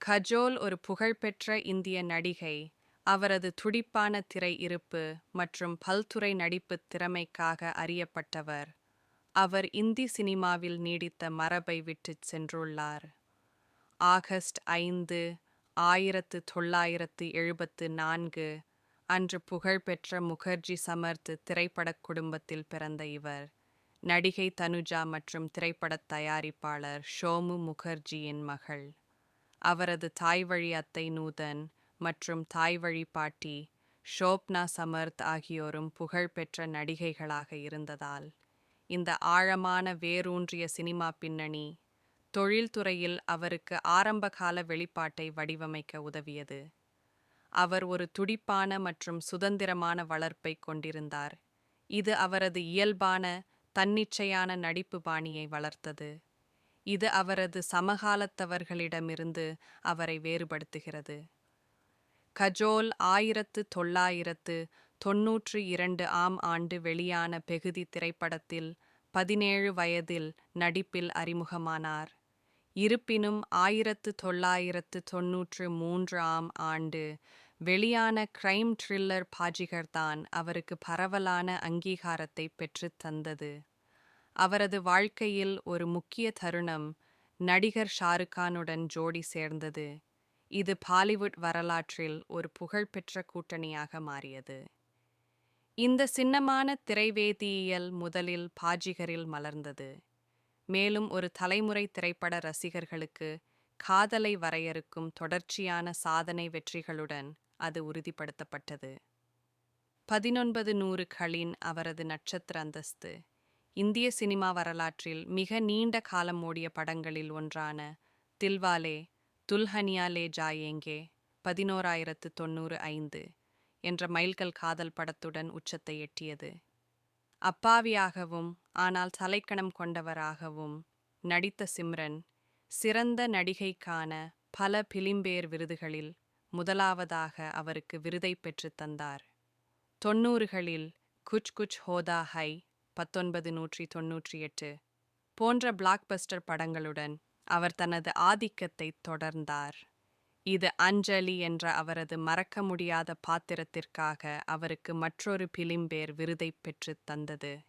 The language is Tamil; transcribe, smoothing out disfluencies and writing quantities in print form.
கஜோல் ஒரு புகழ்பெற்ற இந்திய நடிகை. அவரது துடிப்பான திரை இருப்பு மற்றும் பல்துறை நடிப்புத் திறமைக்காக அறியப்பட்டவர். அவர் இந்தி சினிமாவில் நீடித்த மரபை விட்டுச் சென்றுள்ளார். ஆகஸ்ட் 5, 1974 அன்று புகழ்பெற்ற முகர்ஜி சமர்த் திரைப்படக் குடும்பத்தில் பிறந்த இவர், நடிகை தனுஜா மற்றும் திரைப்படத் தயாரிப்பாளர் ஷோமு முகர்ஜியின் மகள். அவரது தாய்வழி அத்தை நூதன் மற்றும் தாய்வழி பாட்டி ஷோப்னா சமர்த் ஆகியோரும் புகழ்பெற்ற நடிகைகளாக இருந்ததால், இந்த ஆழமான வேரூன்றிய சினிமா பின்னணி தொழில்துறையில் அவருக்கு ஆரம்பகால வெளிப்பாட்டை வடிவமைக்க உதவியது. அவர் ஒரு துடிப்பான மற்றும் சுதந்திரமான வளர்ப்பைக் கொண்டிருந்தார், இது அவரது இயல்பான, தன்னிச்சையான நடிப்பு பாணியை வளர்த்தது. இது அவரது சமகாலத்தவர்களிடமிருந்து அவரை வேறுபடுத்துகிறது. கஜோல் 1992 ஆண்டு வெளியான பெகுதி திரைப்படத்தில் 17 வயதில் நடிப்பில் அறிமுகமானார். இருப்பினும் 1993 ஆண்டு வெளியான கிரைம் த்ரில்லர் பாஜிகர் தான் அவருக்கு பரவலான அங்கீகாரத்தை பெற்றுத் தந்தது. அவரது வாழ்க்கையில் ஒரு முக்கிய தருணம் நடிகர் ஷாருக்கானுடன் ஜோடி சேர்ந்தது. இது பாலிவுட் வரலாற்றில் ஒரு புகழ்பெற்ற கூட்டணியாக மாறியது. இந்த சின்னமான திரைவேதியியல் முதலில் பாஜிகரில் மலர்ந்தது, மேலும் ஒரு தலைமுறை திரைப்பட ரசிகர்களுக்கு காதலை வரையறுக்கும் தொடர்ச்சியான சாதனை வெற்றிகளுடன் அது உறுதிப்படுத்தப்பட்டது. 1900களின் அவரது நட்சத்திர அந்தஸ்து இந்திய சினிமா வரலாற்றில் மிக நீண்ட காலம் ஓடிய படங்களில் ஒன்றான தில்வாலே துல்ஹனியா லே ஜாயேங்கே 1995 என்ற மைல்கல் காதல் படத்துடன் உச்சத்தை எட்டியது. அப்பாவியாகவும் ஆனால் தலைக்கணம் கொண்டவராகவும் நடித்த சிம்ரன், சிறந்த நடிகைக்கான பல பிலிம்பேர் விருதுகளில் முதலாவதாக அவருக்கு விருதை பெற்றுத் தந்தார். 90களில் குச் குச் ஹோதா ஹை 1998 போன்ற பிளாக்பஸ்டர் படங்களுடன் அவர் தனது ஆதிக்கத்தை தொடர்ந்தார். இது அஞ்சலி என்ற அவரது மறக்க முடியாத பாத்திரத்திற்காக அவருக்கு மற்றொரு பிலிம்பேர் விருதை பெற்றுத் தந்தது.